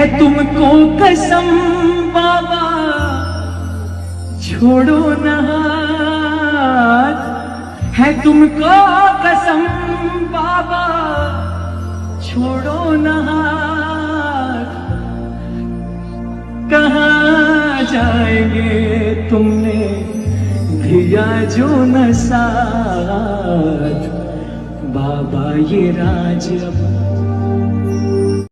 है तुमको कसम बाबा छोड़ो न हाथ, है तुमको कसम बाबा छोड़ो न हाथ। कहाँ जाएंगे तुमने दिया जो न साथ, बाबा ये राज अब